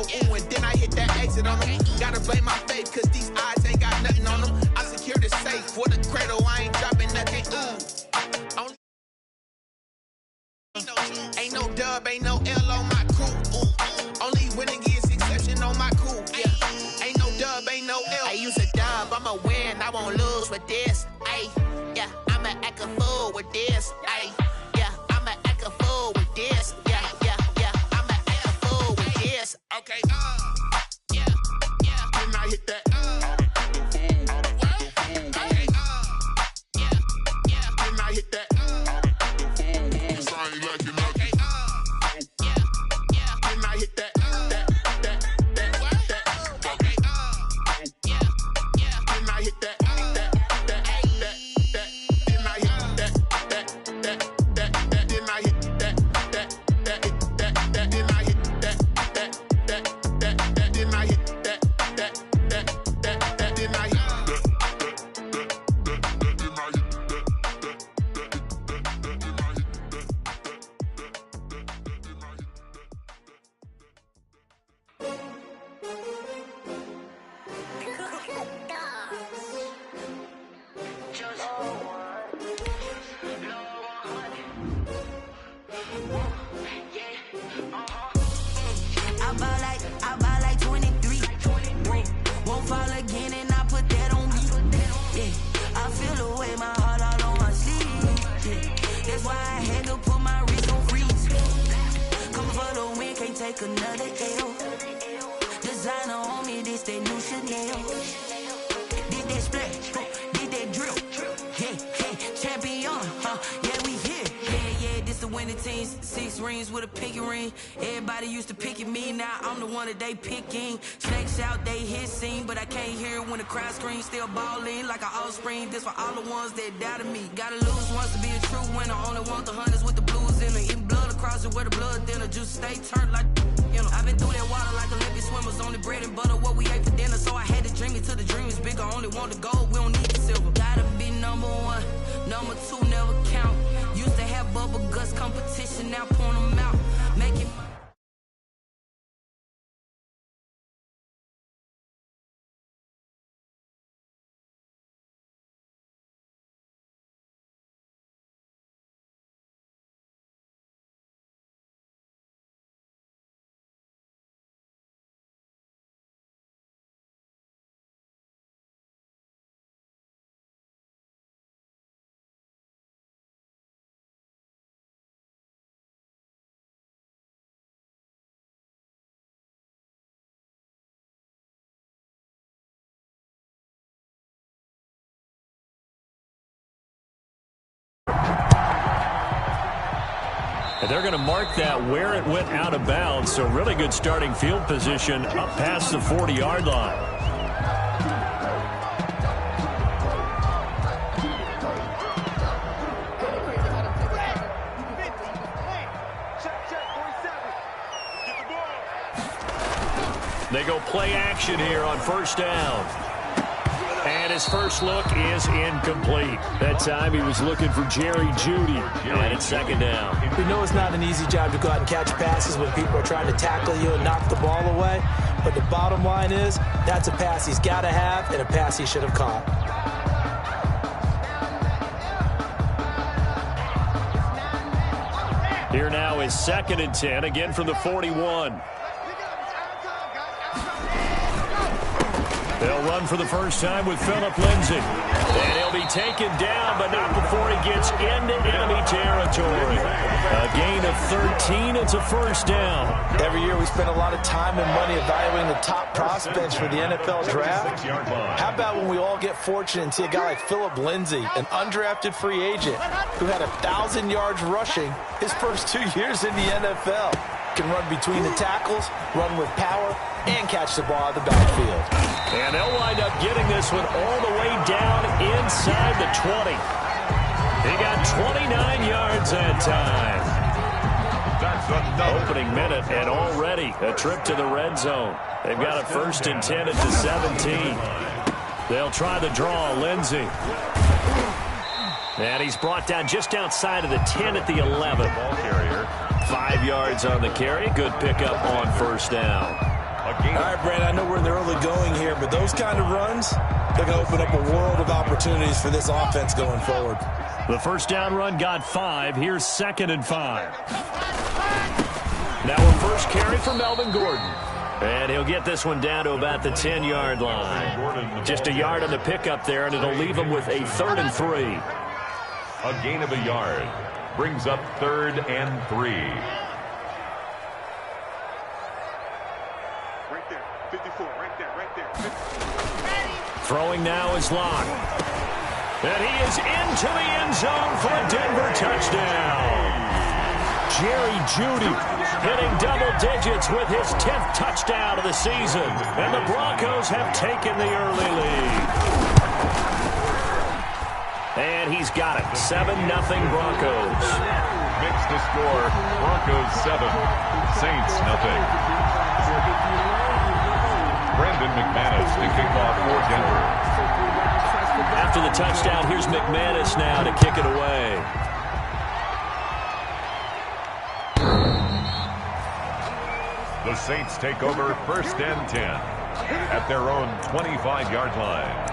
ooh, and then I hit that exit on them. Gotta blame my faith, cause these odds ain't got nothing on them. I secure the safe for the cradle, I ain't dropping nothing, ooh. Ain't no dub, ain't no L on my crew, ooh. Only winning is exception on my crew, yeah. Ain't no dub, ain't no L. I use a dub, I'ma win, I won't lose with this, ayy. Yeah, I'ma act a fool with this, ayy. Yeah, I'ma act a fool with this, yeah. I'ma act a fool with this. Okay, yeah. Then I hit that, okay, yeah. Then I hit that, cause I ain't like it, okay, yeah. Then I hit that, okay, yeah. Then I hit that. I buy like 23. Won't fall again and I put that on me. Yeah, I feel the way, my heart all on my sleeve. Yeah, that's why I had to put my wrist on freeze. Coming for the win, can't take another L. Designer on me, this that new Chanel. Did that splash, did that drill. Yeah, champion, yeah, we here. Yeah, this the winning teams. 6 rings with a pinky ring. Everybody used to pick at me, now I'm the one that they picking. Snakes out, they hit scene, but I can't hear it when the crowd screams. Still ballin' like an offspring. This for all the ones that doubted me. Gotta lose once to be a true winner. Only want the hunters with the blues in it. Eating blood across it where the blood thinner. Juice stay turned like, you know. I've been through that water like Olympic swimmers. Only bread and butter, what we ate for dinner. So I had to dream it till the dream is bigger. Only want the gold, we don't need the silver. Gotta be number 1, number 2 never count. Used to have bubble guts competition, now point them out. Make it. And they're going to mark that where it went out of bounds. So really good starting field position up past the 40-yard line. They go play action here on first down. And his first look is incomplete. That time he was looking for Jerry Jeudy. And it's second down. We know it's not an easy job to go out and catch passes when people are trying to tackle you and knock the ball away. But the bottom line is, that's a pass he's got to have and a pass he should have caught. Here now is 2nd and 10, again from the 41. They'll run for the first time with Phillip Lindsay. And he'll be taken down, but not before he gets into enemy territory. A gain of 13. It's a first down. Every year we spend a lot of time and money evaluating the top prospects for the NFL draft. How about when we all get fortunate and see a guy like Phillip Lindsay, an undrafted free agent who had 1,000 yards rushing his first 2 years in the NFL. Can run between the tackles, run with power, and catch the ball out of the backfield. And they'll wind up getting this one all the way down inside the 20. He got 29 yards that time. Opening minute, and already a trip to the red zone. They've got a 1st and 10 at the 17. They'll try the draw, Lindsay. And he's brought down just outside of the 10 at the 11. Ball carrier. 5 yards on the carry. Good pickup on first down. All right, Brad, I know we're in the early going here, but those kind of runs, they're going to open up a world of opportunities for this offense going forward. The first down run got 5. Here's 2nd and 5. Now a first carry for Melvin Gordon. And he'll get this one down to about the 10-yard line. Just a yard on the pickup there, and it'll leave him with a 3rd and 3. A gain of a yard brings up 3rd and 3. Right there, 54, right there. Throwing now is Locke. And he is into the end zone for a Denver touchdown. Jerry Jeudy hitting double digits with his 10th touchdown of the season. And the Broncos have taken the early lead. And he's got it. 7-0 Broncos. Makes the score. Broncos 7, Saints 0. Brandon McManus to kick off for Denver. After the touchdown, here's McManus now to kick it away. The Saints take over 1st and 10 at their own 25-yard line.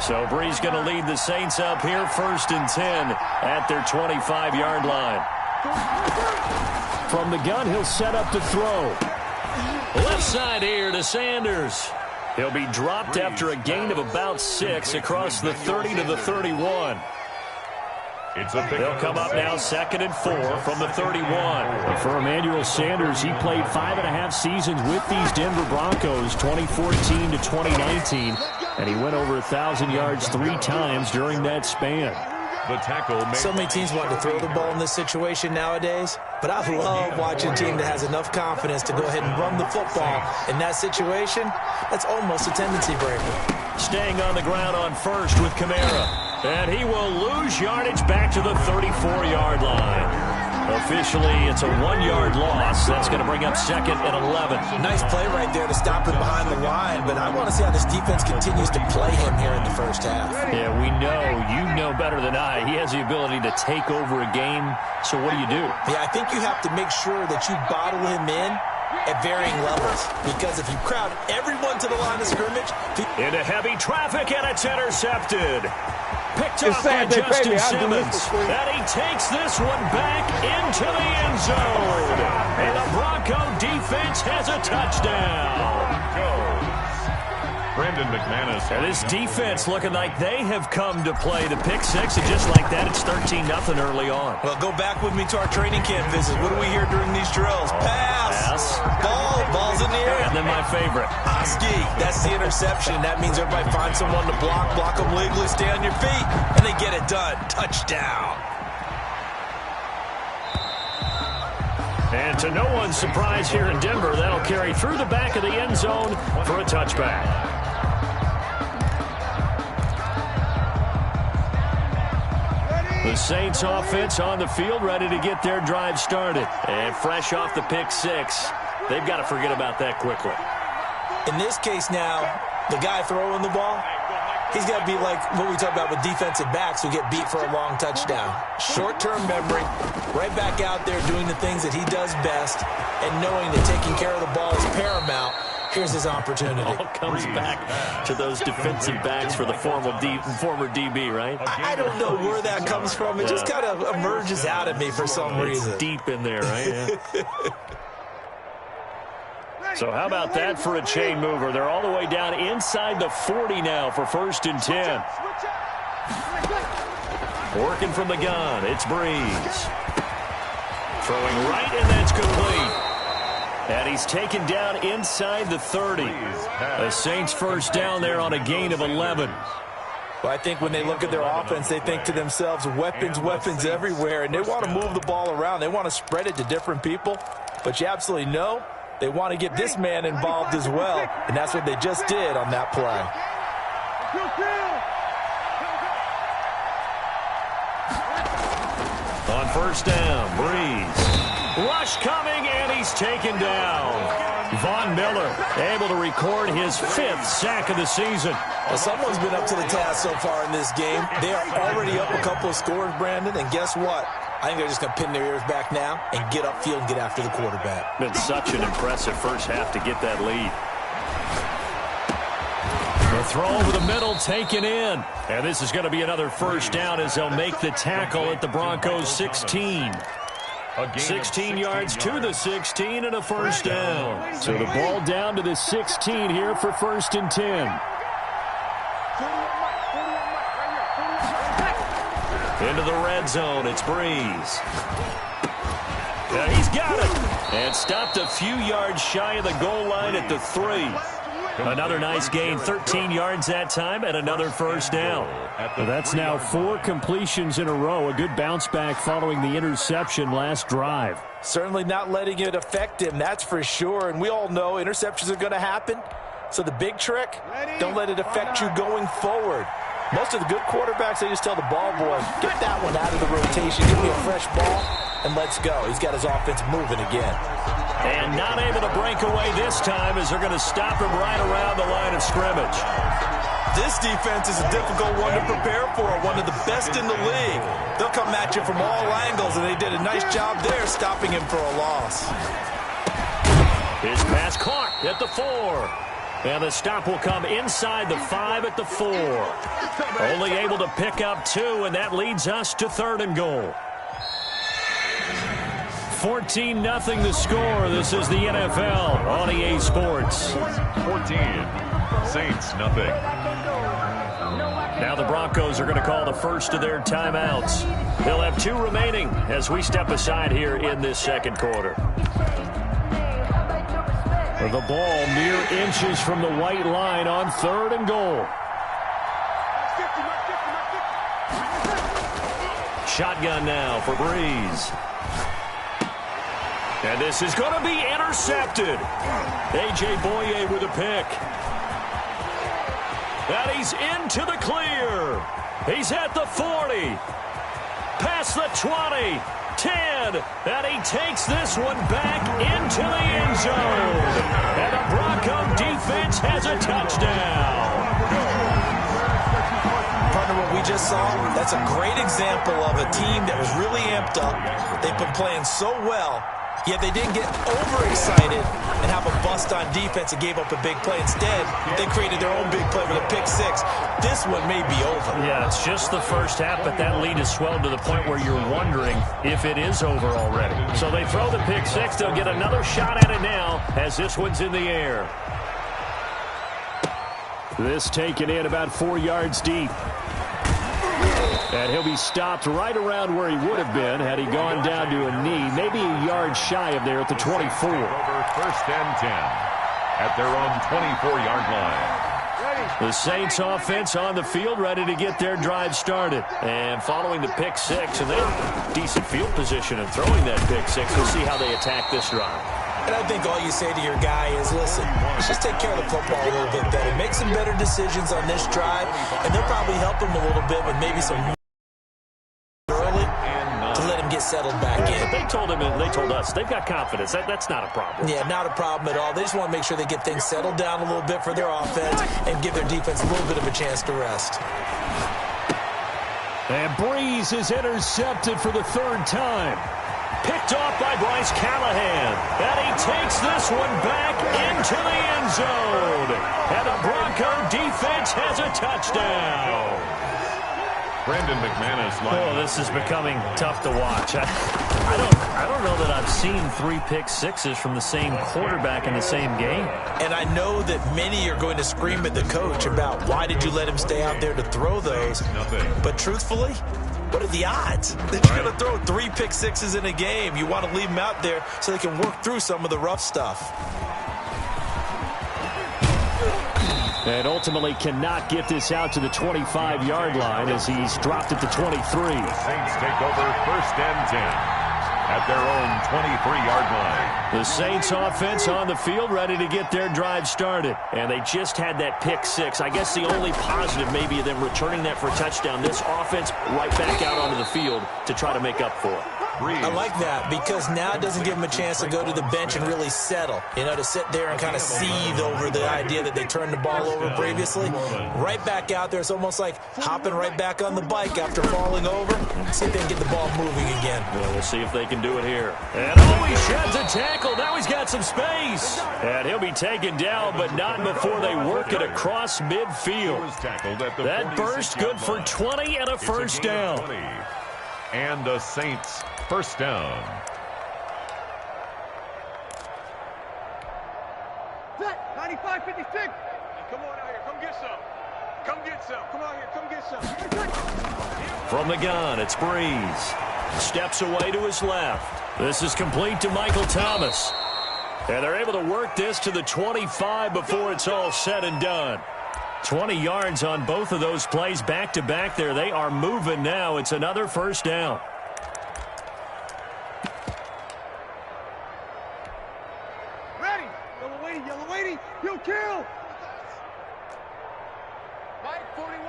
So Bree's going to lead the Saints up here 1st and 10 at their 25-yard line. From the gun, he'll set up to throw. Left side here to Sanders. He'll be dropped after a gain of about 6 across the 30 to the 31. They'll come up now 2nd and 4 from the 31. And for Emmanuel Sanders, he played 5.5 seasons with these Denver Broncos, 2014 to 2019. And he went over 1,000 yards 3 times during that span. The tackle. So many teams want to throw the ball in this situation nowadays, but I love watching a team that has enough confidence to go ahead and run the football. In that situation, that's almost a tendency breaker. Staying on the ground on first with Kamara. And he will lose yardage back to the 34-yard line. Officially, it's a 1-yard loss. That's going to bring up 2nd and 11. Nice play right there to stop him behind the line, but I want to see how this defense continues to play him here in the first half. Yeah, we know. You know better than I. He has the ability to take over a game. So what do you do? Yeah, I think you have to make sure that you bottle him in at varying levels, because if you crowd everyone to the line of scrimmage... Into heavy traffic, and it's intercepted. Picked off by Justin Simmons. And he takes this one back into the end zone. And the Bronco defense has a touchdown. Brandon McManus. And this defense looking like they have come to play the pick 6, and just like that, it's 13-0 early on. Well, go back with me to our training camp visit. What do we hear during these drills? Pass. Ball's in the air. And then my favorite. Oski. That's the interception. That means everybody finds someone to block them legally, stay on your feet, and they get it done. Touchdown. And to no one's surprise here in Denver, that'll carry through the back of the end zone for a touchback. The Saints offense on the field, ready to get their drive started. And fresh off the pick 6, they've got to forget about that quickly. In this case now, the guy throwing the ball, he's got to be like what we talk about with defensive backs who get beat for a long touchdown. Short-term memory, right back out there doing the things that he does best, and knowing that taking care of the ball is paramount. Here's his opportunity. All comes back to those defensive backs for the former DB, right? I don't know where that comes from. It just kind of emerges out of me for some reason. It's deep in there, right? Yeah. So how about that for a chain mover? They're all the way down inside the 40 now for 1st and 10. Working from the gun, it's Breeze. Throwing right, and that's complete. And he's taken down inside the 30. The Saints first down there on a gain of 11. Well, I think when they look at their offense, they think to themselves, weapons everywhere, and they want to move the ball around. They want to spread it to different people. But you absolutely know they want to get this man involved as well, and that's what they just did on that play. On first down, Breeze. Rush coming, and he's taken down. Von Miller able to record his 5th sack of the season. Well, someone's been up to the task so far in this game. They are already up a couple of scores, Brandon, and guess what? I think they're just going to pin their ears back now and get upfield and get after the quarterback. Been such an impressive first half to get that lead. The throw over the middle taken in. And this is going to be another first down as they'll make the tackle at the Broncos 16. 16 yards to the 16 and a first down. So the ball down to the 16 here for 1st and 10. Into the red zone, it's Breeze. Yeah, he's got it. And stopped a few yards shy of the goal line at the 3. Another nice gain, 13 yards that time, and another first down. Well, that's now 4 completions in a row. A good bounce back following the interception last drive. Certainly not letting it affect him, that's for sure. And we all know interceptions are going to happen. So the big trick, don't let it affect you going forward. Most of the good quarterbacks, they just tell the ball boy, get that one out of the rotation, give me a fresh ball, and let's go. He's got his offense moving again. And not able to break away this time as they're going to stop him right around the line of scrimmage. This defense is a difficult one to prepare for, one of the best in the league. They'll come at you from all angles, and they did a nice job there stopping him for a loss. His pass caught at the 4. And the stop will come inside the 5 at the 4. Only able to pick up 2, and that leads us to 3rd and goal. 14-0 the score. This is the NFL on EA Sports. 14, Saints nothing. Now the Broncos are going to call the first of their timeouts. They'll have 2 remaining as we step aside here in this second quarter. The ball mere inches from the white line on 3rd and goal. Shotgun now for Breeze. And this is going to be intercepted. A.J. Boye with a pick. And he's into the clear. He's at the 40. Past the 20. 10. And he takes this one back into the end zone. And the Bronco defense has a touchdown. Partner, what we just saw, that's a great example of a team that was really amped up. They've been playing so well, yet they didn't get overexcited and have a bust on defense and gave up a big play. Instead, they created their own big play with a pick 6. This one may be over. Yeah, it's just the first half, but that lead has swelled to the point where you're wondering if it is over already. So they throw the pick 6. They'll get another shot at it now as this one's in the air. This taken in about 4 yards deep. And he'll be stopped right around where he would have been had he gone down to a knee, maybe a yard shy of there at the 24. Over 1st and 10 at their own 24-yard line. The Saints offense on the field ready to get their drive started. And following the pick 6, and they're decent field position and throwing that pick 6. We'll see how they attack this drive. And I think all you say to your guy is, listen, let's just take care of the football a little bit better. Make some better decisions on this drive, and they'll probably help him a little bit with maybe some early to let him get settled back in. But they told him, they told us, they've got confidence. That's not a problem. Yeah, not a problem at all. They just want to make sure they get things settled down a little bit for their offense and give their defense a little bit of a chance to rest. And Breeze is intercepted for the 3rd time. Picked off by Bryce Callahan. And he takes this one back into the end zone. And the Bronco defense has a touchdown. Brandon McManus. Oh, this is becoming tough to watch. I don't know that I've seen 3 pick 6s from the same quarterback in the same game. And I know that many are going to scream at the coach about why did you let him stay out there to throw those. But truthfully, what are the odds that you're going to throw 3 pick 6s in a game? You want to leave them out there so they can work through some of the rough stuff. And ultimately cannot get this out to the 25-yard line as he's dropped at the 23. The Saints take over 1st and 10 at their own 23-yard line. The Saints offense on the field ready to get their drive started. And they just had that pick 6. I guess the only positive maybe of them returning that for a touchdown. This offense right back out onto the field to try to make up for it. I like that because now it doesn't give him a chance to go to the bench and really settle, to sit there and kind of seethe over the idea that they turned the ball over previously. Right back out there. It's almost like hopping right back on the bike after falling over. See if they can get the ball moving again. Well, we'll see if they can do it here. And he sheds a tackle. Now he's got some space. And he'll be taken down, but not before they work it across midfield. That burst good for 20 and a first down. And the Saints first down. Set, 95-56. Come on out here. Come get some. Come get some. Come out here. Come get some. From the gun, it's Breeze. Steps away to his left. This is complete to Michael Thomas. And they're able to work this to the 25 before it's all said and done. 20 yards on both of those plays back-to-back there. They are moving now. It's another first down. Ready. Yellow weighty. You kill. Mike 41.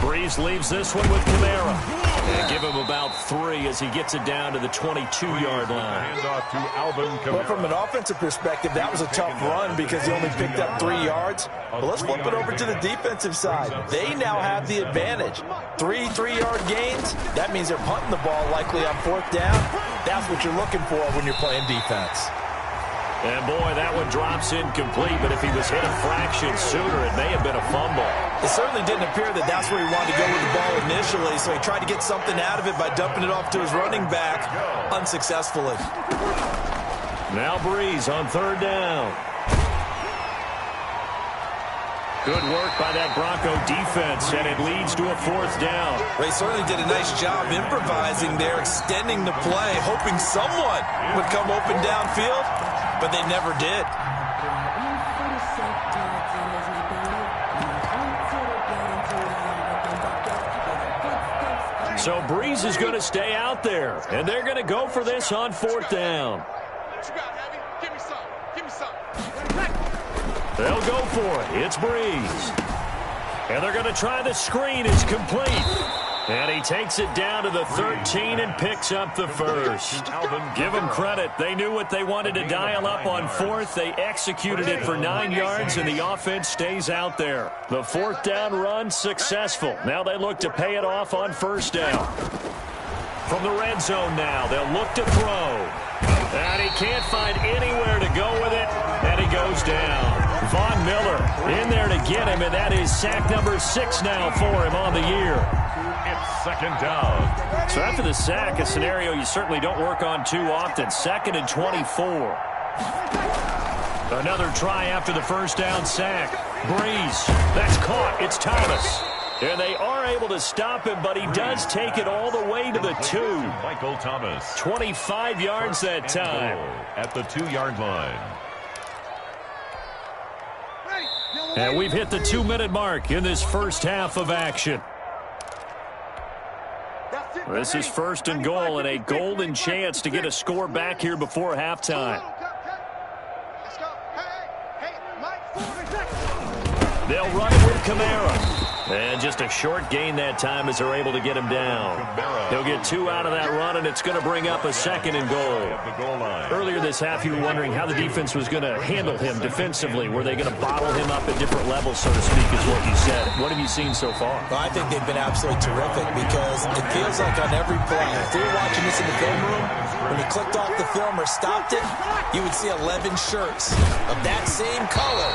Breeze leaves this one with Kamara. And give him about 3 as he gets it down to the 22-yard line. Handoff to Alvin Kamara. Well, from an offensive perspective, that was a tough run because he only picked up 3 yards. But let's flip it over to the defensive side. They now have the advantage. 3 3-yard gains. That means they're punting the ball likely on 4th down. That's what you're looking for when you're playing defense. And, boy, that one drops incomplete, but if he was hit a fraction sooner, it may have been a fumble. It certainly didn't appear that that's where he wanted to go with the ball initially, so he tried to get something out of it by dumping it off to his running back unsuccessfully. Now Breeze on 3rd down. Good work by that Bronco defense, and it leads to a 4th down. They certainly did a nice job improvising there, extending the play, hoping someone would come open downfield, but they never did. So Breeze is going to stay out there, and they're going to go for this on 4th down. What you got, Heavy? Give me some. Give me some. They'll go for it. It's Breeze. And they're going to try the screen. It's complete. And he takes it down to the 13 and picks up the first. Give them credit. They knew what they wanted to dial up on 4th. They executed it for 9 yards, and the offense stays out there. The 4th down run successful. Now they look to pay it off on 1st down. From the red zone now, they'll look to throw. And he can't find anywhere to go with it, and he goes down. Von Miller in there to get him, and that is sack number 6 now for him on the year. It's 2nd down. So after the sack, a scenario you certainly don't work on too often. 2nd and 24. Another try after the 1st down sack. Breeze. That's caught. It's Thomas. And they are able to stop him, but he does take it all the way to the 2. Michael Thomas. 25 yards that time. At the 2-yard line. And we've hit the 2-minute mark in this first half of action. This is 1st and goal and a golden chance to get a score back here before halftime. They'll run it with Kamara. And just a short gain that time as they're able to get him down. They'll get 2 out of that run, and it's going to bring up a 2nd and goal. Earlier this half, you were wondering how the defense was going to handle him defensively. Were they going to bottle him up at different levels, so to speak, is what you said. What have you seen so far? Well, I think they've been absolutely terrific because it feels like on every play, if we were watching this in the film room, when you clicked off the film or stopped it, you would see 11 shirts of that same color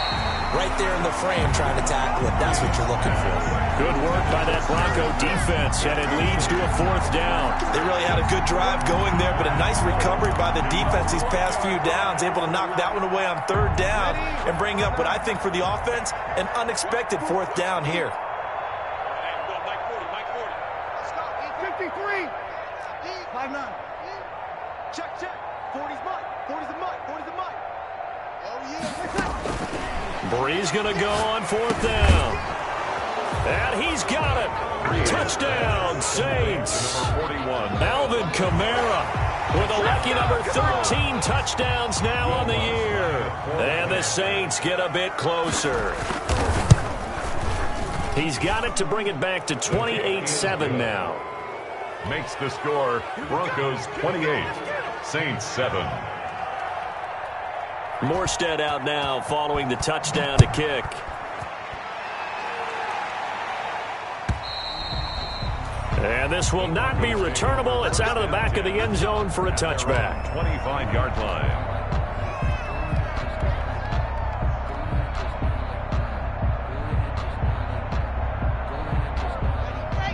right there in the frame trying to tackle it. That's what you're looking for. Good work by that Bronco defense, and it leads to a 4th down. They really had a good drive going there, but a nice recovery by the defense these past few downs, able to knock that one away on 3rd down and bring up what I think for the offense, an unexpected 4th down here. Mike 40. Let's go. 53. 5-9. Check. 40's Mike. 40's the Mike. 40's the Mike. Oh, yeah. Breeze going to go on 4th down. And he's got it. Touchdown, Saints. Alvin Kamara with a lucky number 13 touchdowns now on the year. And the Saints get a bit closer. He's got it to bring it back to 28-7 now. makes the score Broncos 28, Saints 7. Morstead out now following the touchdown to kick. And this will not be returnable. It's out of the back of the end zone for a touchback. 25-yard line.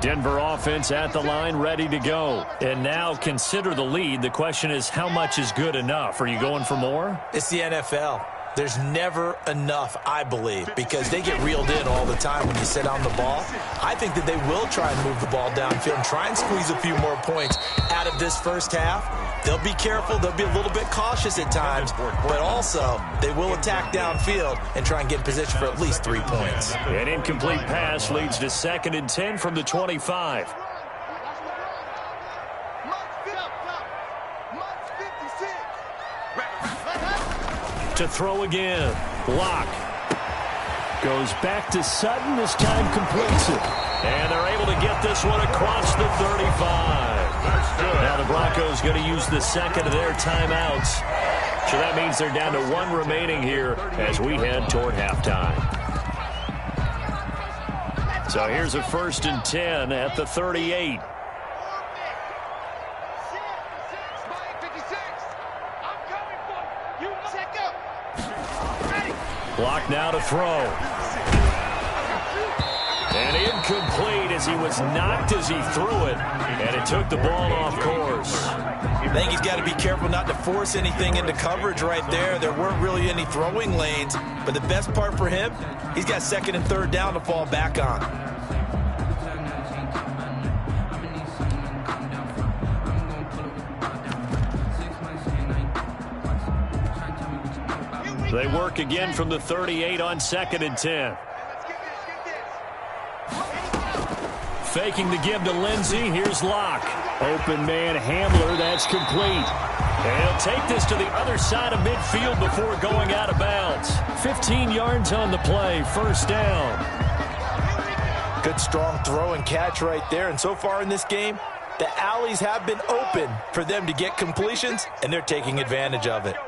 Denver offense at the line, ready to go. And now consider the lead. The question is, how much is good enough? Are you going for more? It's the NFL. There's never enough, I believe, because they get reeled in all the time when you sit on the ball. I think that they will try and move the ball downfield and try and squeeze a few more points out of this first half. They'll be careful. They'll be a little bit cautious at times, but also they will attack downfield and try and get in position for at least 3 points. An incomplete pass leads to 2nd and 10 from the 25. To throw again. Locke goes back to Sutton. This time completes it. And they're able to get this one across the 35. Now the Broncos going to use the second of their timeouts. So that means they're down to 1 remaining here as we head toward halftime. So here's a 1st and 10 at the 38. Block now to throw. And incomplete as he was knocked as he threw it. And it took the ball off course. I think he's got to be careful not to force anything into coverage right there. There weren't really any throwing lanes. But the best part for him, he's got 2nd and 3rd down to fall back on. They work again from the 38 on 2nd and 10. Faking the give to Lindsey. Here's Locke. Open man Hamler. That's complete. And he'll take this to the other side of midfield before going out of bounds. 15 yards on the play. 1st down. Good strong throw and catch right there. And so far in this game, the alleys have been open for them to get completions, and they're taking advantage of it.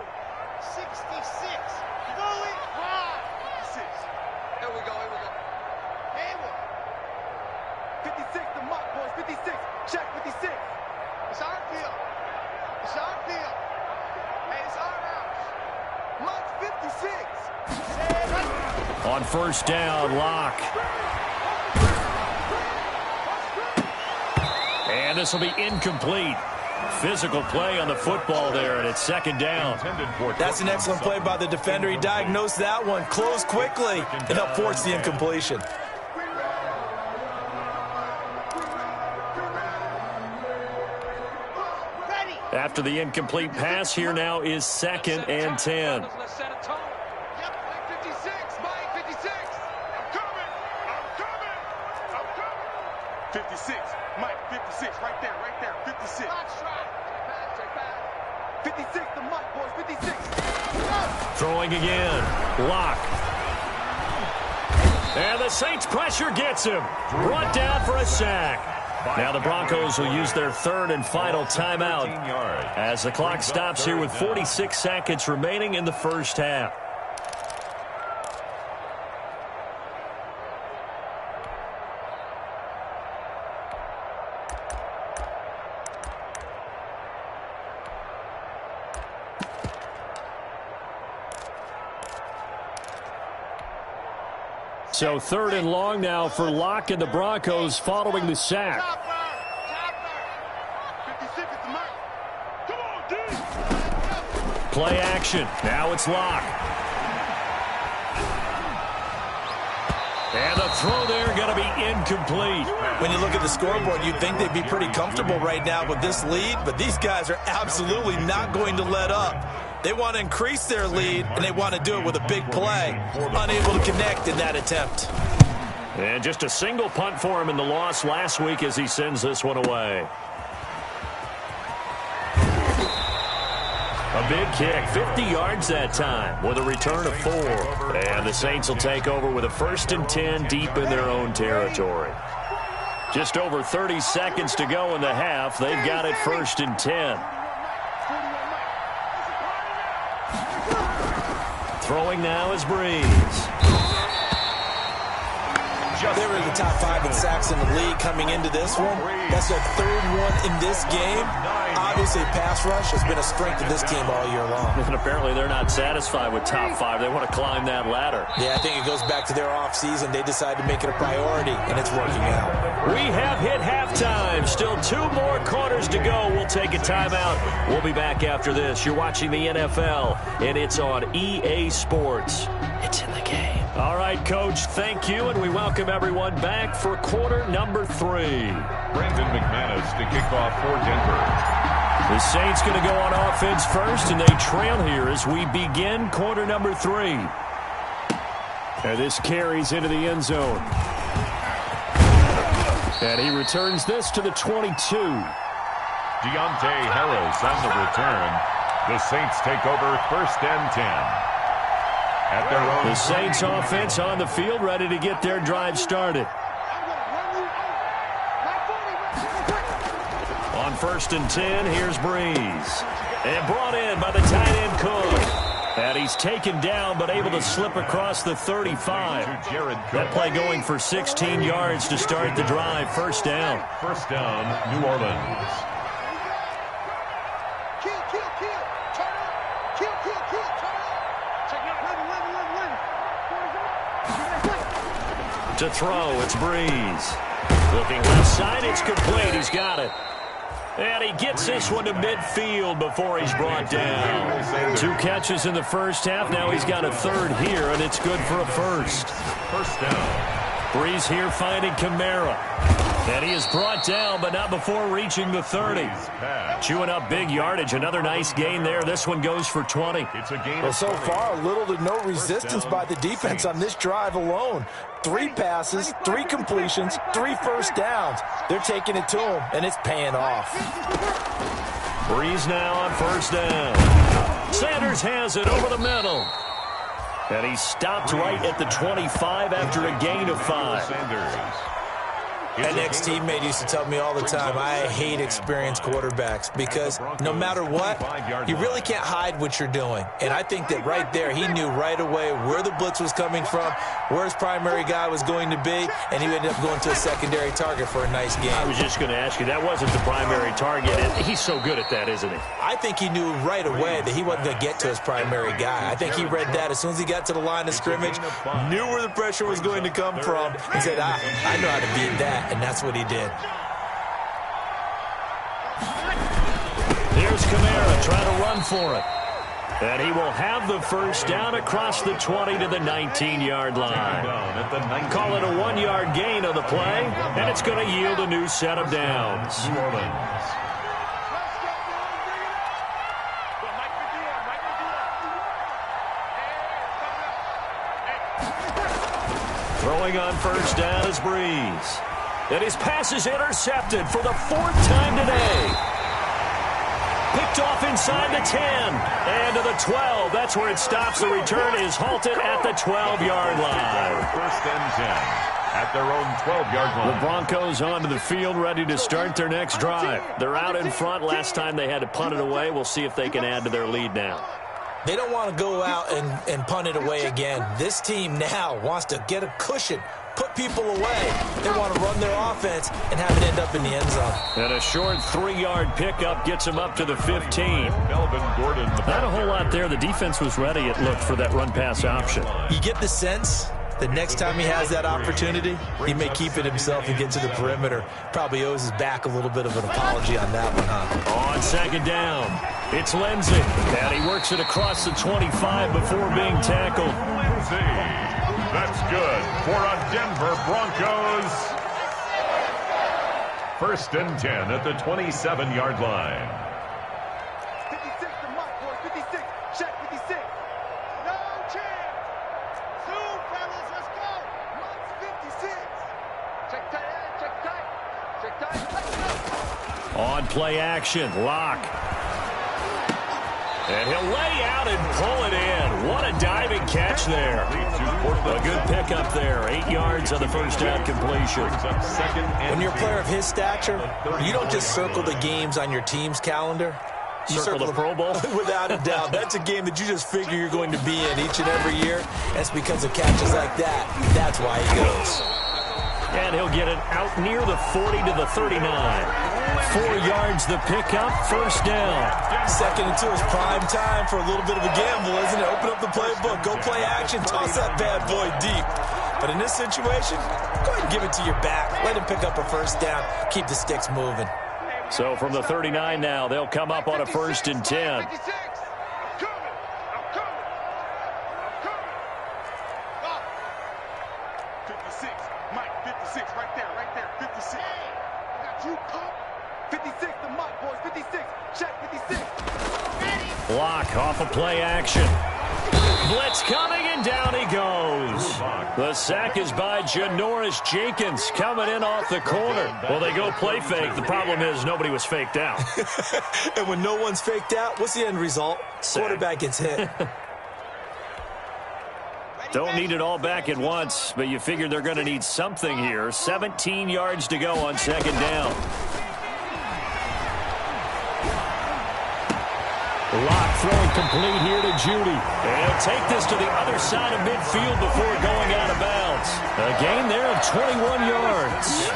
On 1st down, Locke. And this will be incomplete. Physical play on the football there, and it's 2nd down. That's an excellent play by the defender. He diagnosed that one, closed quickly, and helped force the incompletion. After the incomplete pass, here now is 2nd and 10. 56, Mike, 56, right there, 56. 56 to Mike, boys, 56. Throwing again, Locke. And the Saints pressure gets him. Brought down for a sack. Now the Broncos will use their 3rd and final timeout as the clock stops here with 46 seconds remaining in the first half. So 3rd and long now for Locke and the Broncos following the sack. Play action. Now it's Locke. And the throw there going to be incomplete. When you look at the scoreboard, you'd think they'd be pretty comfortable right now with this lead, but these guys are absolutely not going to let up. They want to increase their lead, and they want to do it with a big play. Unable to connect in that attempt. And just a single punt for him in the loss last week as he sends this one away. A big kick, 50 yards that time with a return of 4. And the Saints will take over with a 1st and 10 deep in their own territory. Just over 30 seconds to go in the half. They've got it 1st and 10. Throwing now is Breeze. They were in the top 5 in sacks in the league coming into this one. That's their 3rd one in this game. Obviously, pass rush has been a strength of this team all year long. And apparently they're not satisfied with top 5. They want to climb that ladder. Yeah, I think it goes back to their offseason. They decided to make it a priority, and it's working out. We have hit halftime. Still 2 more quarters to go. We'll take a timeout. We'll be back after this. You're watching the NFL, and it's on EA Sports. It's in the game. All right, Coach, thank you, and we welcome everyone back for quarter number 3. Brandon McManus to kick off for Denver. The Saints going to go on offense first, and they trail here as we begin quarter number 3. And this carries into the end zone. And he returns this to the 22. Deontay Harris on the return. The Saints take over 1st and 10. At their own the Saints offense on the field, ready to get their drive started. On 1st and 10, here's Breeze. And brought in by the tight end Cook. And he's taken down but able to slip across the 35. That play going for 16 yards to start the drive. 1st down. 1st down, New Orleans. To throw, it's Breeze. Looking left side, it's complete. He's got it. And he gets this one to midfield before he's brought down. 2 catches in the first half. Now he's got a 3rd here, and it's good for a 1st. 1st down. Breeze here finding Kamara. And he is brought down, but not before reaching the 30. Chewing up big yardage. Another nice gain there. This one goes for 20. It's a gain. Well, so far, little to no resistance by the defense on this drive alone. 3 passes, 3 completions, 3 first downs. They're taking it to him, and it's paying off. Breeze now on 1st down. Sanders has it over the middle. And he stopped right at the 25 after a gain of 5. An ex-teammate used to tell me all the time, I hate experienced quarterbacks because no matter what, you really can't hide what you're doing. And I think that right there, he knew right away where the blitz was coming from, where his primary guy was going to be, and he ended up going to a secondary target for a nice game. I was just going to ask you, that wasn't the primary target. And he's so good at that, isn't he? I think he knew right away that he wasn't going to get to his primary guy. I think he read that as soon as he got to the line of scrimmage, knew where the pressure was going to come from, and said, I know how to beat that. And that's what he did. Here's Kamara trying to run for it. And he will have the 1st down across the 20 to the 19-yard line. Call it a 1-yard gain on the play, and it's going to yield a new set of downs. New Orleans. Throwing on 1st down is Breeze. And his pass is intercepted for the 4th time today. Picked off inside the 10 and to the 12. That's where it stops. The return is halted at the 12-yard line. 1st and 10 at their own 12-yard line. The Broncos onto the field, ready to start their next drive. They're out in front. Last time they had to punt it away. We'll see if they can add to their lead now. They don't want to go out and punt it away again. This team now wants to get a cushion, put people away. They want to run their offense and have it end up in the end zone. And a short 3-yard pickup gets him up to the 15. Melvin Gordon. Not a whole lot there. The defense was ready, it looked, for that run-pass option. You get the sense the next time he has that opportunity, he may keep it himself and get to the perimeter. Probably owes his back a little bit of an apology on that one, huh? On 2nd down, it's Lindsey. And he works it across the 25 before being tackled. That's good for a Denver Broncos. 1st and 10 at the 27-yard line. 56 to Mike, boys. 56. Check 56. No chance. Zoom, fellas. Let's go. Mike's 56. Check tight. Check tight. Check tight. Let's go. On play action, Lock. And he'll lay out and pull it in. What a diving catch push there. A good pickup there. 8 yards on the first down completion. When you're a player of his stature, you don't just circle the games on your team's calendar. You circle the Pro Bowl? Without a doubt. That's a game that you just figure you're going to be in each and every year. That's because of catches like that. That's why he goes. And he'll get it out near the 40 to the 39. 4 yards the pickup, first down. 2nd and 2 is prime time for a little bit of a gamble, isn't it? Open up the playbook, go play action, toss that bad boy deep. But in this situation, go ahead and give it to your back. Let him pick up a first down. Keep the sticks moving. So from the 39 now, they'll come up on a 1st and 10. Block off of play action. Blitz coming, and down he goes. The sack is by Janoris Jenkins coming in off the corner. Well, they go play fake. The problem is nobody was faked out. And when no one's faked out, what's the end result? Sack. Quarterback gets hit. Don't need it all back at once, but you figure they're going to need something here. 17 yards to go on 2nd down. Lock throwing complete here to Judy. And he'll take this to the other side of midfield before going out of bounds. A gain there of 21 yards.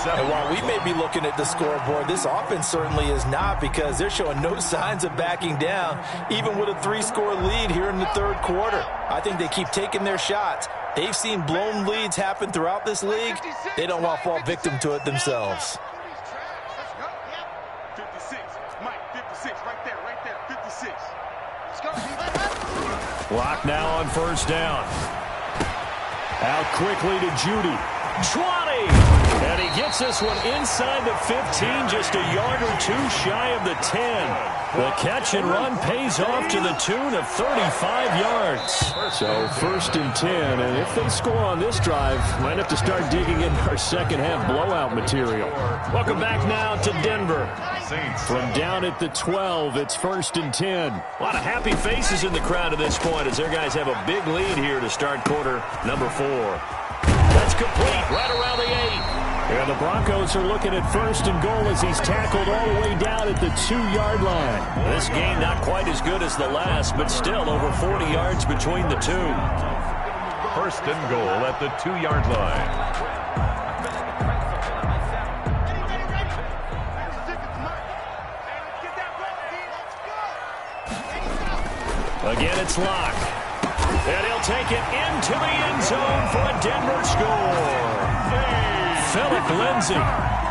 And while we may be looking at the scoreboard, this offense certainly is not, because they're showing no signs of backing down, even with a 3-score lead here in the 3rd quarter. I think they keep taking their shots. They've seen blown leads happen throughout this league. They don't want to fall victim to it themselves. Block now on 1st down. Out quickly to Judy. 20! And he gets this one inside the 15, just a yard or 2 shy of the 10. The catch and run pays off to the tune of 35 yards. So 1st and 10, and if they score on this drive, might have to start digging in our second half blowout material. Welcome back now to Denver. From down at the 12, it's 1st and 10. A lot of happy faces in the crowd at this point as their guys have a big lead here to start quarter number 4. That's complete right around the 8. And the Broncos are looking at 1st and goal as he's tackled all the way down at the 2-yard line. This game not quite as good as the last, but still over 40 yards between the two. 1st and goal at the 2-yard line. Again, it's Lock. And he'll take it into the end zone for a Denver score. Philip Lindsay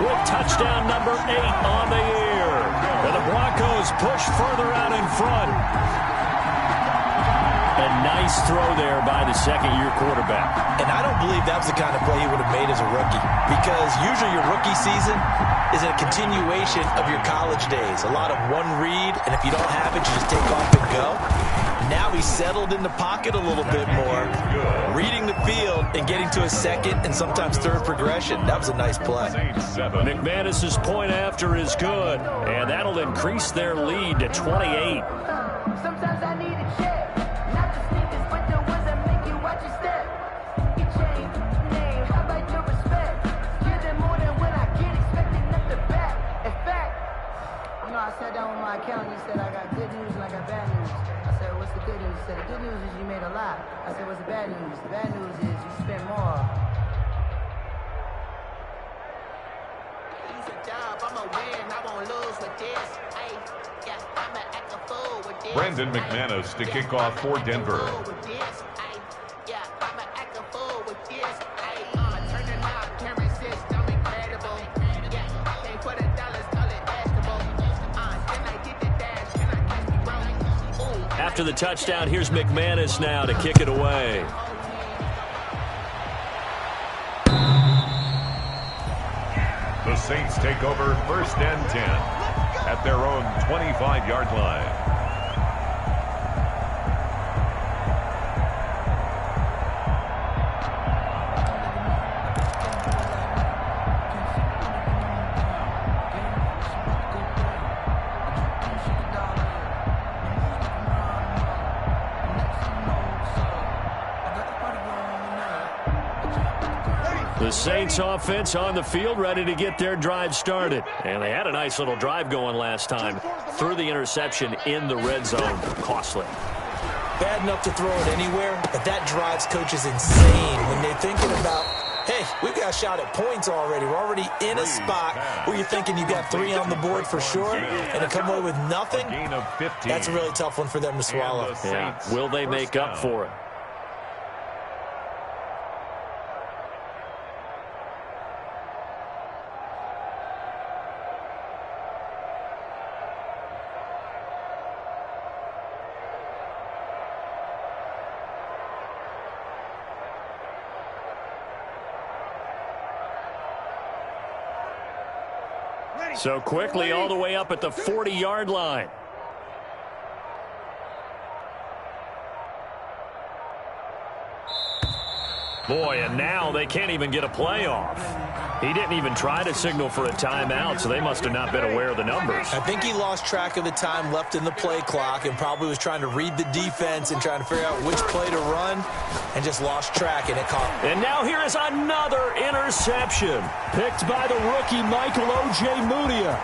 with touchdown number 8 on the year. And the Broncos push further out in front. A nice throw there by the 2nd-year quarterback. And I don't believe that was the kind of play he would have made as a rookie, because usually your rookie season is a continuation of your college days. A lot of one read, and if you don't have it, you just take off and go. Now he's settled in the pocket a little bit more, reading the field and getting to a 2nd and sometimes 3rd progression. That was a nice play. McManus's point after is good, and that'll increase their lead to 28. Sometimes I need a check. Not the sneakers, but the ones that make you watch your step. You change name, how about your respect? Give them more than when I get expecting nothing back. In fact, you know, I sat down with my accountant. He said I got good news and I got bad news. I said, what's the good news? He said, the good news is you made a lot. I said, what's the bad news? The bad news is you spent more. Use a job, I'ma win, I won't lose with this. Ay, yeah, I'ma act a fool with this. Brandon McManus to kick off for Denver. Yeah, I'ma act a fool with this. Ay, turn the knob, camera system incredible. Yeah, can't put $1, call it basketball. Then I did the dash, then I catch me rolling. After the touchdown, here's McManus now to kick it away. The Saints take over 1st and 10 at their own 25-yard line. The Saints offense on the field, ready to get their drive started. And they had a nice little drive going last time. Threw the interception in the red zone. Costly. Bad enough to throw it anywhere, but that drives coaches insane when they're thinking about, hey, we've got a shot at points already. We're already in a spot where you're thinking you got 3 on the board for sure, and to come away with nothing, that's a really tough one for them to swallow. Yeah. Will they make up for it? So quickly all the way up at the 40-yard line. Boy, and now they can't even get a playoff. He didn't even try to signal for a timeout, so they must have not been aware of the numbers. I think he lost track of the time left in the play clock and probably was trying to read the defense and trying to figure out which play to run and just lost track, and it caught. And now here is another interception, picked by the rookie Michael O.J. Mudia.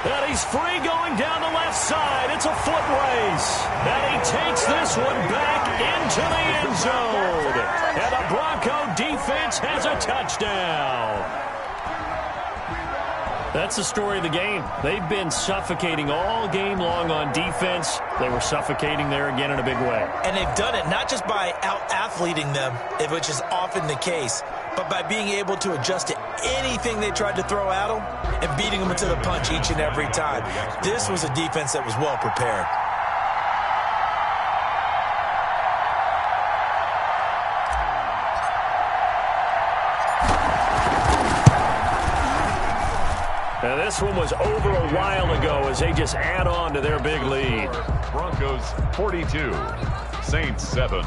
And he's free going down the left side. It's a foot race. And he takes this one back into the end zone. And the Bronco defense has a touchdown. That's the story of the game. They've been suffocating all game long on defense. They were suffocating there again in a big way. And they've done it not just by out-athleting them, which is often the case, but by being able to adjust to anything they tried to throw at them and beating them to the punch each and every time. This was a defense that was well prepared. Now this one was over a while ago as they just add on to their big lead. Broncos 42, Saints 7.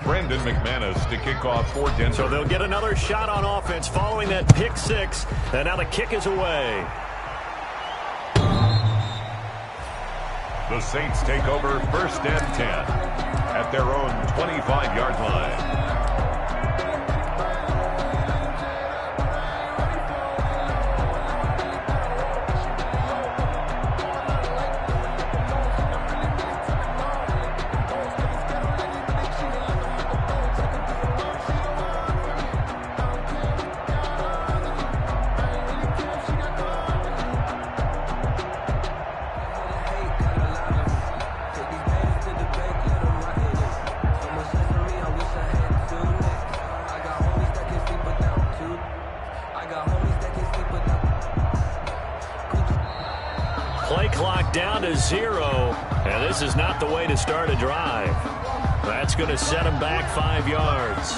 Brandon McManus to kick off for Denver. So they'll get another shot on offense following that pick six, and now the kick is away. The Saints take over 1st and 10 at their own 25-yard line. Play clock down to 0, and this is not the way to start a drive. That's going to set them back 5 yards.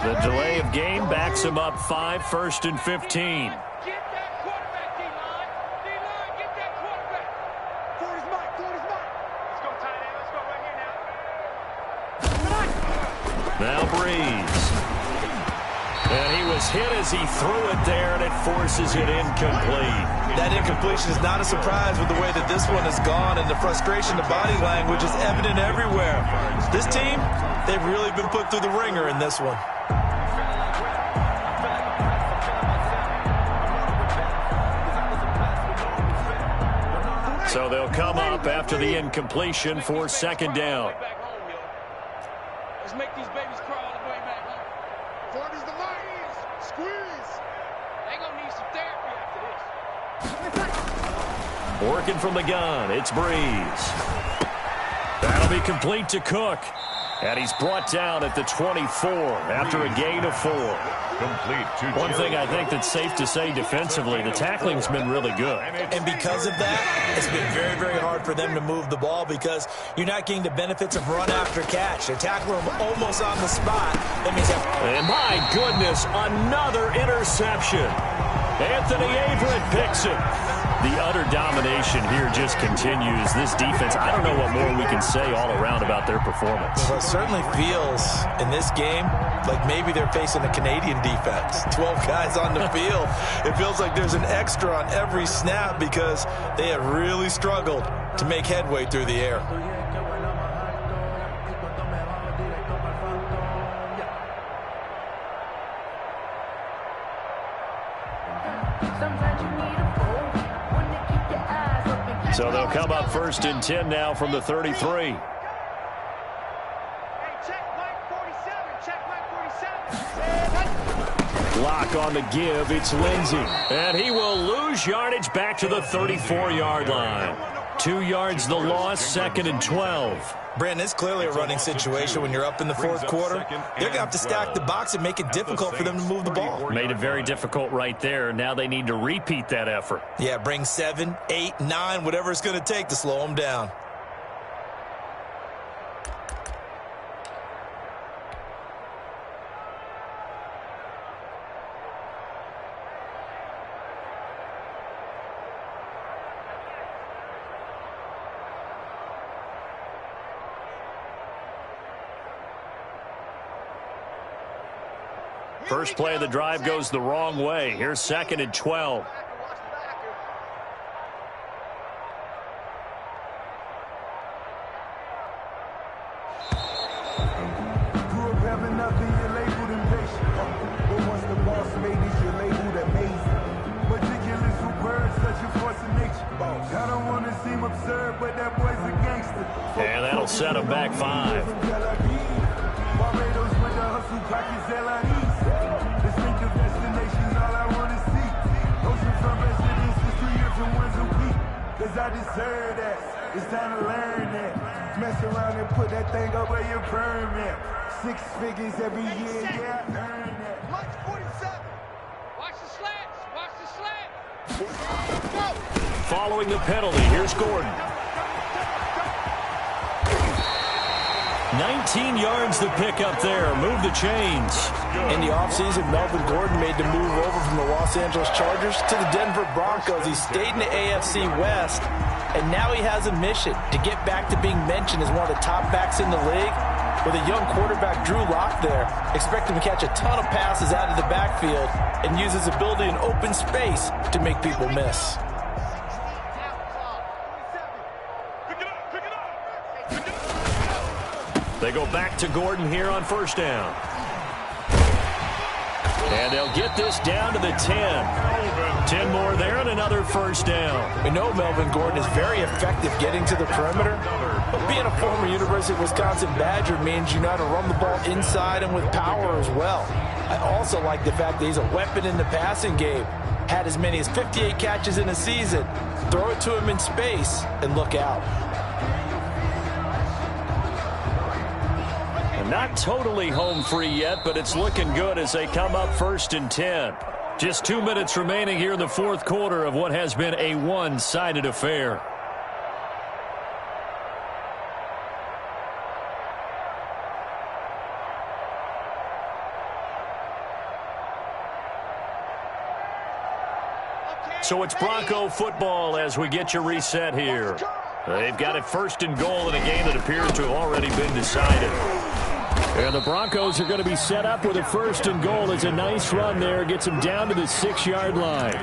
The delay of game backs them up 5, 1st and 15. Get that quarterback, D-line. D-line, get that quarterback. Forward his mark, forward his mark. Let's go, tight end. Let's go right here now. Now Breeze. And he was hit as he threw it there, and it forces it incomplete. That incompletion is not a surprise with the way that this one has gone, and the frustration, the body language is evident everywhere. This team, they've really been put through the ringer in this one. So they'll come up after the incompletion for 2nd down. Let's make these babies crawl all the way back home. Forty's the line. Squeeze. They gonna need some therapy after this. Working from the gun, it's Breeze. That'll be complete to Cook. And he's brought down at the 24 after a gain of 4. Complete to One thing I think that's safe to say defensively, the tackling's been really good. And because of that, it's been very, very hard for them to move the ball because you're not getting the benefits of run after catch. They tackle them almost on the spot. That means and my goodness, another interception. Anthony Averett picks it. The utter domination here just continues. This defense, I don't know what more we can say all around about their performance. Well, it certainly feels in this game like maybe they're facing a Canadian defense. 12 guys on the field. It feels like there's an extra on every snap because they have really struggled to make headway through the air. So they'll come up 1st and 10 now from the 33. Block on the give. It's Lindsey. And he will lose yardage back to the 34-yard line. 2 yards the loss, 2nd and 12. Brandon, it's clearly a running situation when you're up in the 4th quarter. They're going to have to stack the box and make it difficult for them to move the ball. Made it very difficult right there. Now they need to repeat that effort. Yeah, bring 7, 8, 9, whatever it's going to take to slow them down. First play of the drive goes the wrong way. Here's 2nd and 12. And that'll set him back 5. I deserve that. It's time to learn that. Mess around and put that thing up where your permit. 6 figures every year, yeah, I earned that. Watch 47. Watch the slants. Watch the slants. Go. Following the penalty, here's Gordon. 19 yards the pick up there. Move the chains. In the offseason, Melvin Gordon made the move over from the Los Angeles Chargers to the Denver Broncos. He stayed in the AFC West, and now he has a mission to get back to being mentioned as one of the top backs in the league. With a young quarterback, Drew Lock, there, expect him to catch a ton of passes out of the backfield and use his ability in open space to make people miss. They go back to Gordon here on 1st down. And they'll get this down to the 10. 10 more there and another 1st down. We know Melvin Gordon is very effective getting to the perimeter, but being a former University of Wisconsin Badger means you know how to run the ball inside and with power as well. I also like the fact that he's a weapon in the passing game. Had as many as 58 catches in a season. Throw it to him in space and look out. Not totally home free yet, but it's looking good as they come up 1st and 10. Just 2 minutes remaining here in the 4th quarter of what has been a one-sided affair. So it's Bronco football as we get you reset here. They've got it 1st and goal in a game that appears to have already been decided. And the Broncos are going to be set up with a 1st and goal. It's a nice run there. Gets them down to the 6-yard line.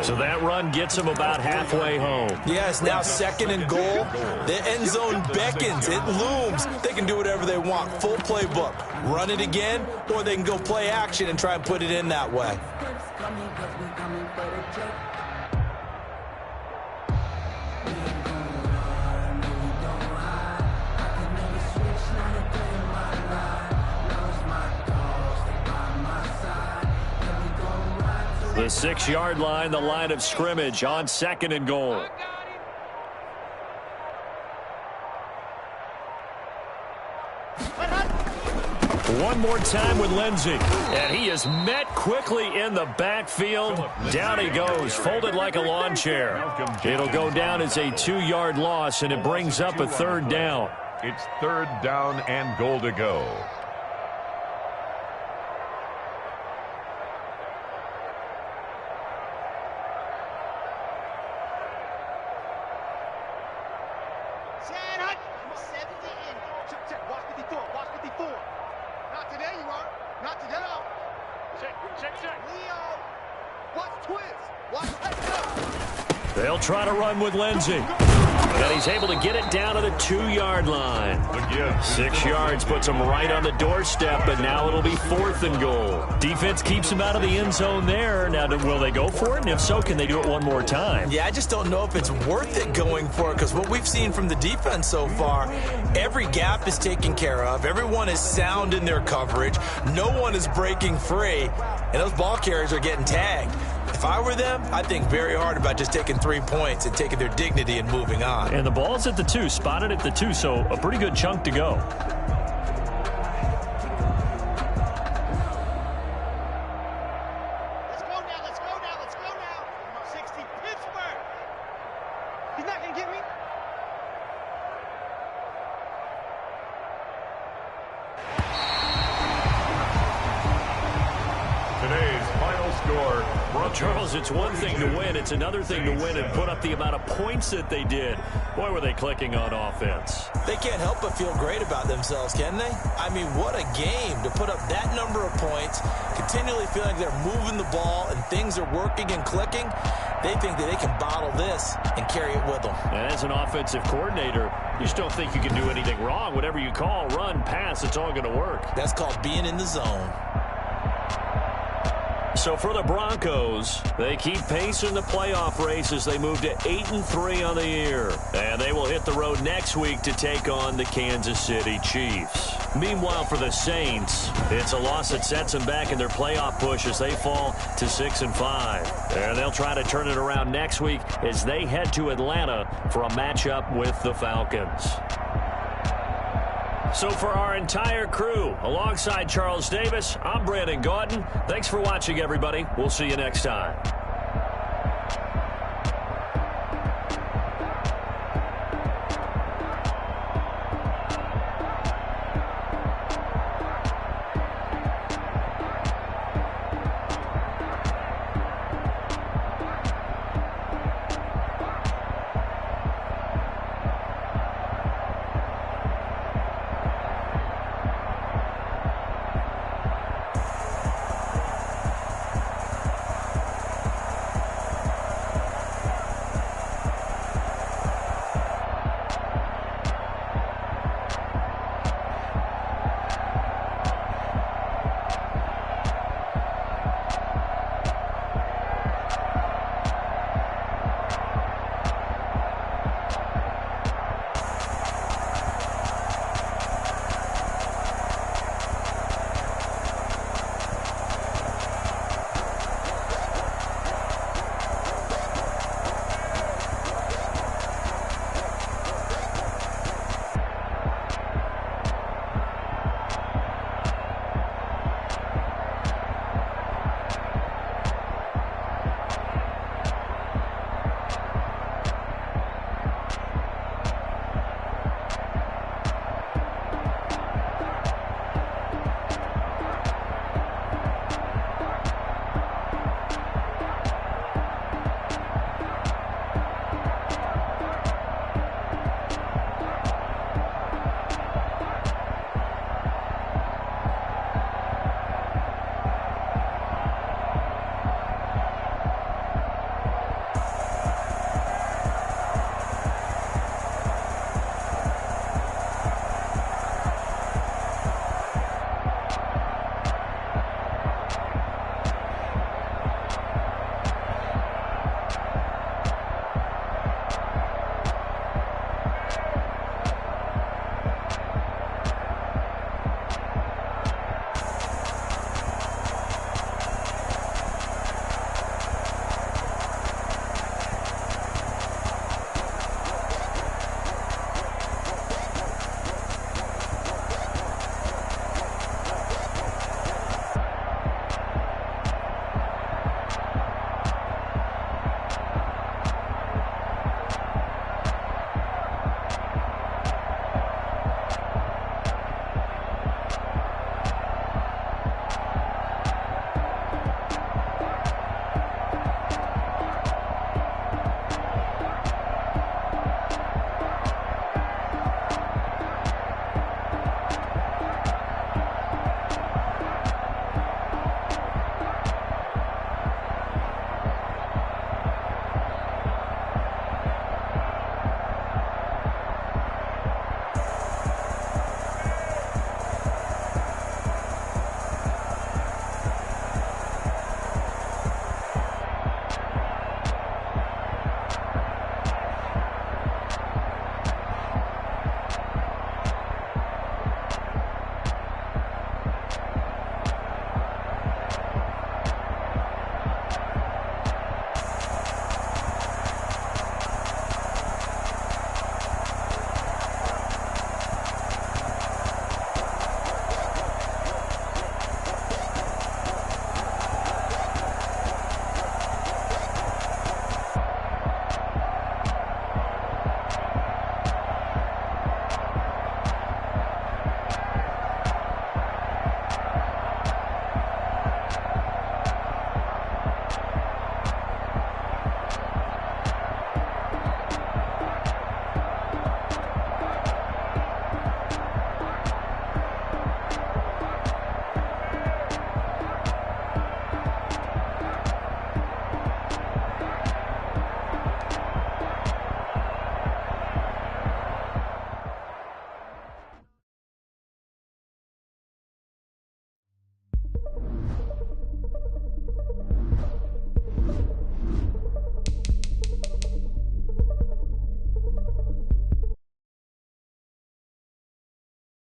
So that run gets them about halfway home. Yes, now 2nd and goal. The end zone beckons. It looms. They can do whatever they want. Full playbook. Run it again, or they can go play action and try and put it in that way. The 6-yard line, the line of scrimmage on 2nd and goal. One more time with Lindsey. And he is met quickly in the backfield. Down he goes, folded like a lawn chair. It'll go down as a 2-yard loss, and it brings up a 3rd down. It's 3rd down and goal to go. Check. Watch 54. Watch 54. Not today, you are. Not today. Check. Leo. Watch twist. Watch touchdown. They'll try to run with Lindsey. And he's able to get it down to the 2-yard line. 6 yards puts him right on the doorstep, but now it'll be 4th and goal. Defense keeps him out of the end zone there. Now, will they go for it? And if so, can they do it one more time? Yeah, I just don't know if it's worth it going for it, because what we've seen from the defense so far, every gap is taken care of. Everyone is sound in their coverage. No one is breaking free, and those ball carriers are getting tagged. If I were them, I'd think very hard about just taking 3 points and taking their dignity and moving on. And the ball's at the 2, spotted at the 2, so a pretty good chunk to go. Let's go now. 60 Pittsburgh. He's not going to get me. Today's final score. Well, Charles, it's one thing to win. It's another thing to win and put up the amount of points that they did. Boy, were they clicking on offense. They can't help but feel great about themselves, can they? I mean, what a game to put up that number of points, continually feeling like they're moving the ball and things are working and clicking. They think that they can bottle this and carry it with them. And as an offensive coordinator, you just don't think you can do anything wrong. Whatever you call, run, pass, it's all going to work. That's called being in the zone. So for the Broncos, they keep pace in the playoff race as they move to 8-3 on the year. And they will hit the road next week to take on the Kansas City Chiefs. Meanwhile, for the Saints, it's a loss that sets them back in their playoff push as they fall to 6-5. And they'll try to turn it around next week as they head to Atlanta for a matchup with the Falcons. So for our entire crew, alongside Charles Davis, I'm Brandon Gautin. Thanks for watching, everybody. We'll see you next time.